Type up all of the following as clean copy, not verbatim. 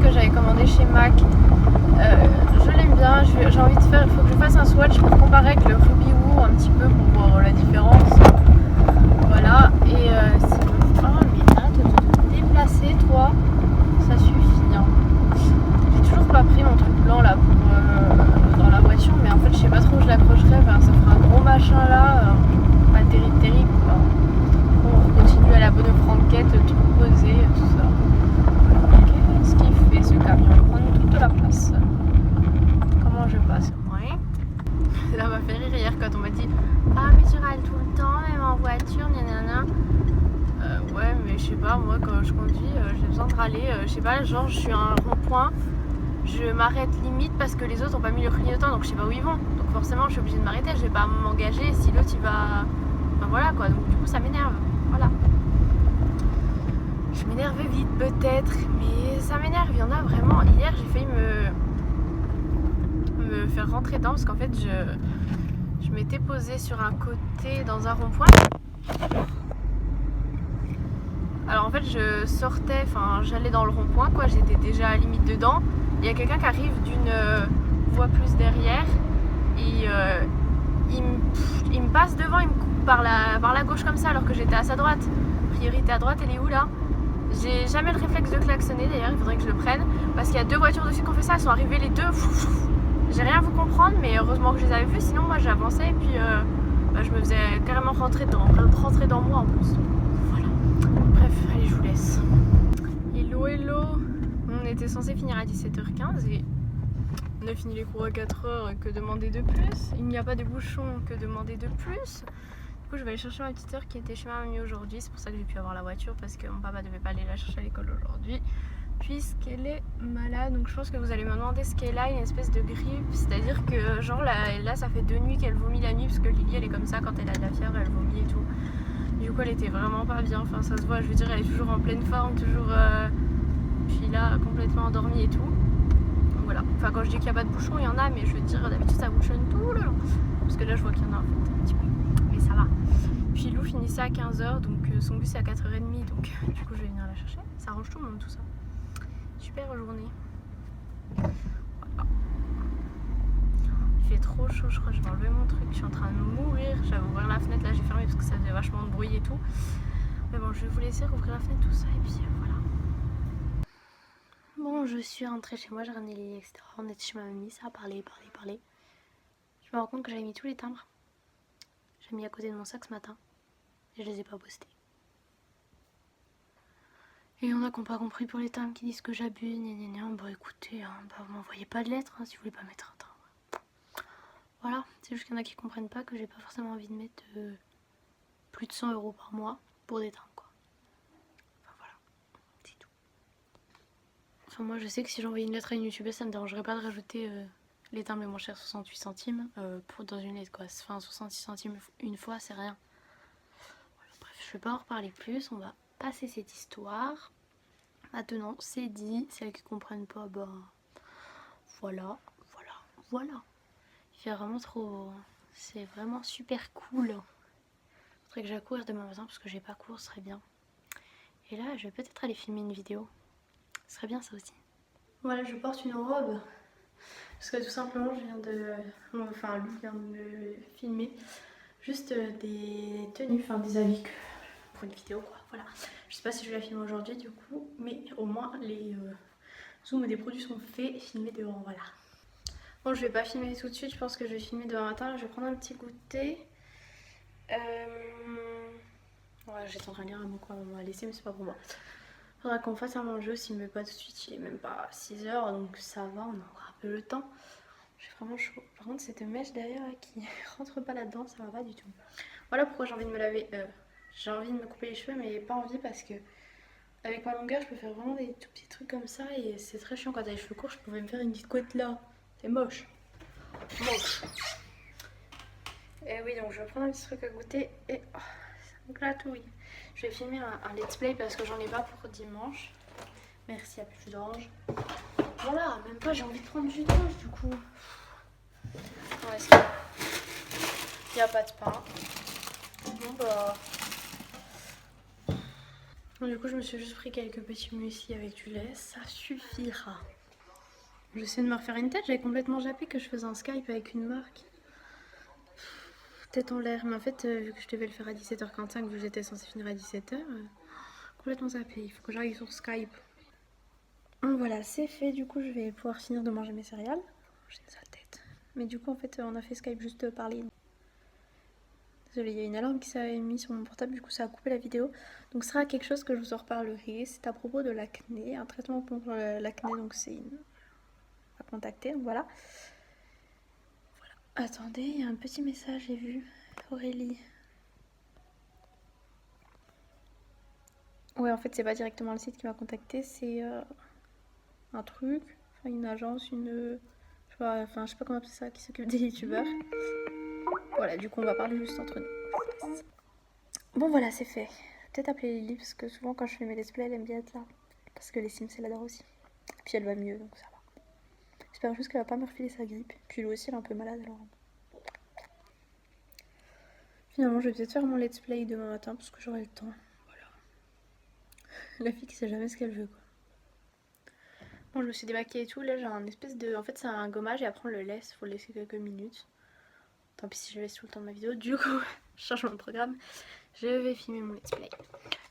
que j'avais commandé chez Mac. Je l'aime bien, j'ai envie de faire, il faut que je fasse un swatch pour comparer avec le Ruby Woo un petit peu pour voir la différence. Voilà, et sinon... Oh mais arrête de te déplacer toi, ça suffit hein. J'ai toujours pas pris mon truc blanc là pour, dans la voiture, mais en fait je sais pas trop où je l'accrocherai, enfin, ça fera un gros machin là, pas terrible quoi. On continue à la bonne franquette, tout posé, tout ça. Qu'est-ce qu'il fait ce camion? Il prend toute la place. Comment je passe? Ouais. Ça m'a fait rire hier quand on m'a dit ah mais tu râles tout le temps, même en voiture, nanana. Ouais mais je sais pas, moi quand je conduis, j'ai besoin de râler. Je sais pas, genre je suis à un rond-point, je m'arrête limite parce que les autres ont pas mis le clignotant, donc je sais pas où ils vont. Donc forcément je suis obligée de m'arrêter, je vais pas m'engager si l'autre il va... Enfin voilà quoi, donc du coup ça m'énerve. Voilà. Je m'énerve vite peut-être, mais ça m'énerve, il y en a vraiment. Hier j'ai failli me faire rentrer dedans parce qu'en fait je m'étais posée sur un côté dans un rond-point. Alors en fait je sortais, enfin j'allais dans le rond-point quoi, j'étais déjà limite dedans. Il y a quelqu'un qui arrive d'une voie plus derrière et il me passe devant, il me coupe par la gauche comme ça alors que j'étais à sa droite. Priorité à droite, elle est où là? J'ai jamais le réflexe de klaxonner d'ailleurs, il faudrait que je le prenne parce qu'il y a deux voitures dessus qui ont fait ça, elles sont arrivées les deux. J'ai rien à vous comprendre, mais heureusement que je les avais vues, sinon moi j'avançais et puis je me faisais carrément rentrer dans moi en plus. Voilà. Bref, allez, je vous laisse. Hello. On était censé finir à 17h15 et on a fini les cours à 4h, que demander de plus? Il n'y a pas de bouchons, que demander de plus? Du coup, je vais aller chercher ma petite sœur qui était chez ma mamie aujourd'hui. C'est pour ça que j'ai pu avoir la voiture parce que mon papa devait pas aller la chercher à l'école aujourd'hui puisqu'elle est malade. Donc je pense que vous allez me demander ce qu'elle a, une espèce de grippe. C'est-à-dire que genre là ça fait 2 nuits qu'elle vomit la nuit parce que Lily elle est comme ça quand elle a de la fièvre, elle vomit et tout. Du coup elle était vraiment pas bien. Enfin ça se voit, je veux dire elle est toujours en pleine forme, toujours puis là complètement endormie et tout. Donc voilà. Enfin quand je dis qu'il n'y a pas de bouchon, il y en a, mais je veux dire d'habitude ça bouchonne tout le long. Parce que là je vois qu'il y en a en fait un petit peu. Mais ça va. Puis Lou finissait à 15h, donc son bus est à 4h30, donc du coup je vais venir la chercher. Ça arrange tout le monde tout ça. Super journée. Voilà. Il fait trop chaud, je crois que je vais enlever mon truc. Je suis en train de mourir. J'avais ouvert la fenêtre, là j'ai fermé parce que ça faisait vachement de bruit et tout. Mais bon, je vais vous laisser rouvrir la fenêtre, tout ça, et puis voilà. Bon, je suis rentrée chez moi, j'ai ramené les etc. On était chez ma mamie, ça a parlé. Je me rends compte que j'avais mis tous les timbres. J'ai mis à côté de mon sac ce matin. Et je les ai pas postés. Et il y en a qui n'ont pas compris pour les timbres qui disent que j'abuse, Bon écoutez, hein, vous m'envoyez pas de lettres si vous voulez pas mettre un timbre. Voilà, c'est juste qu'il y en a qui comprennent pas que j'ai pas forcément envie de mettre plus de 100 € par mois pour des timbres quoi. Enfin voilà, c'est tout. Enfin moi je sais que si j'envoyais une lettre à une youtubeuse ça me dérangerait pas de rajouter les timbres les moins chers 68 centimes pour dans une lettre quoi. Enfin 66 centimes une fois c'est rien. Voilà, bref, je vais pas en reparler plus, on va passer cette histoire. Maintenant c'est dit, celles qui comprennent pas, bah voilà. Il fait vraiment trop, c'est vraiment super cool. Faudrait que j'aille courir demain matin parce que j'ai pas cours, ce serait bien. Et là je vais peut-être aller filmer une vidéo, ce serait bien ça aussi. Voilà, je porte une robe parce que tout simplement je viens de, enfin Lou vient de me filmer juste des tenues, enfin des habits pour une vidéo quoi, voilà. Je sais pas si je vais la filmer aujourd'hui du coup, mais au moins les zooms des produits sont faits, filmés devant, voilà. Bon, je vais pas filmer tout de suite, je pense que je vais filmer demain matin. Je vais prendre un petit goûter. Ouais, j'étais en train de lire un mot qu'on m'a laissé, mais c'est pas pour moi. Faudra qu'on fasse à manger aussi, mais pas tout de suite, il est même pas 6h, donc ça va, on a encore un peu le temps. J'ai vraiment chaud. Par contre, cette mèche derrière là, qui rentre pas là-dedans, ça va pas du tout. Voilà pourquoi j'ai envie de me laver. J'ai envie de me couper les cheveux, mais pas envie parce que avec ma longueur, je peux faire vraiment des tout petits trucs comme ça et c'est très chiant quand t'as les cheveux courts. Je pouvais me faire une petite couette là. C'est moche. Et oui, donc je vais prendre un petit truc à goûter et ça me gratouille. Je vais filmer un let's play parce que j'en ai pas pour dimanche. Merci à plus jus d'orange. Voilà, même pas, j'ai envie de prendre du jus d'orange du coup. Bon, est-ce qu'il n'y a pas de pain? Bon bah... Du coup, je me suis juste pris quelques petits muesli avec du lait, ça suffira. J'essaie de me refaire une tête, j'avais complètement zappé que je faisais un Skype avec une marque. Tête en l'air, mais en fait, vu que je devais le faire à 17h45, vu que j'étais censée finir à 17h, complètement zappé. Il faut que j'arrive sur Skype. Donc voilà, c'est fait, du coup, je vais pouvoir finir de manger mes céréales. J'ai une sale tête. Mais du coup, en fait, on a fait Skype juste parler. Désolée, il y a une alarme qui s'est mise sur mon portable, du coup ça a coupé la vidéo. Donc ce sera quelque chose que je vous en reparlerai. C'est à propos de l'acné, un traitement pour l'acné, donc c'est à contacter, donc voilà. Attendez, il y a un petit message, j'ai vu. Aurélie. Ouais, en fait, c'est pas directement le site qui m'a contacté, c'est un truc, enfin une agence, je sais pas comment appeler ça, qui s'occupe des youtubeurs. Voilà, du coup, on va parler juste entre nous. Bon, voilà, c'est fait. Je vais peut-être appeler Lily parce que souvent, quand je fais mes let's play, elle aime bien être là. Parce que les Sims, elle adore aussi. Puis elle va mieux, donc ça va. J'espère juste qu'elle va pas me refiler sa grippe. Puis lui aussi, elle est un peu malade alors. Finalement, je vais peut-être faire mon let's play demain matin parce que j'aurai le temps. Voilà. La fille qui sait jamais ce qu'elle veut, quoi. Bon, je me suis démaquillée et tout. Là, j'ai un espèce de. En fait, c'est un gommage et après, on le laisse. Faut le laisser quelques minutes. Tant pis si je laisse tout le temps de ma vidéo. Du coup, je change mon programme. Je vais filmer mon let's play.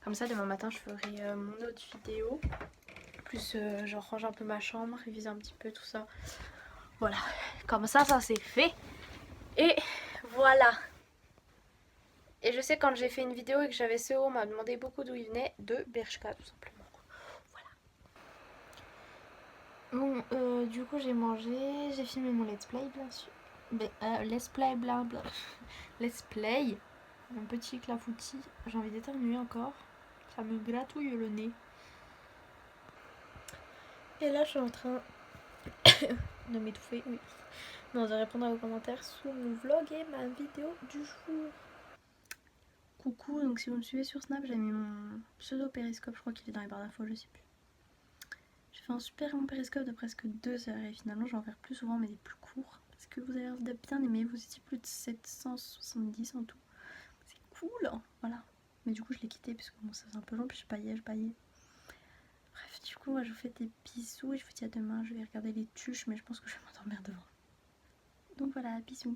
Comme ça, demain matin, je ferai mon autre vidéo. Plus, genre, ranger un peu ma chambre, réviser un petit peu tout ça. Voilà. Comme ça c'est fait. Et voilà. Et je sais quand j'ai fait une vidéo et que j'avais ce haut, on m'a demandé beaucoup d'où il venait, de Bershka tout simplement. Voilà. Bon, du coup j'ai mangé, j'ai filmé mon let's play bien sûr. Let's play blabla. Let's play. Un petit clafoutis. J'ai envie d'éternuer encore. Ça me gratouille le nez. Et là je suis en train de m'étouffer, oui. Non, de répondre à vos commentaires sous mon vlog et ma vidéo du jour. Coucou, donc si vous me suivez sur Snap, j'ai mis mon pseudo périscope, je crois qu'il est dans les barres d'infos, je sais plus. J'ai fait un super long périscope de presque 2 heures et finalement je vais en faire plus souvent mais des plus courts. Parce que vous avez l'air de bien aimer, vous étiez plus de 770 en tout. C'est cool, hein, voilà. Mais du coup je l'ai quitté parce que bon, ça faisait un peu long, puis je paillais. Bref, du coup moi je vous fais des bisous et je vous dis à demain. Je vais regarder les tuches mais je pense que je vais m'endormir devant. Donc voilà, bisous.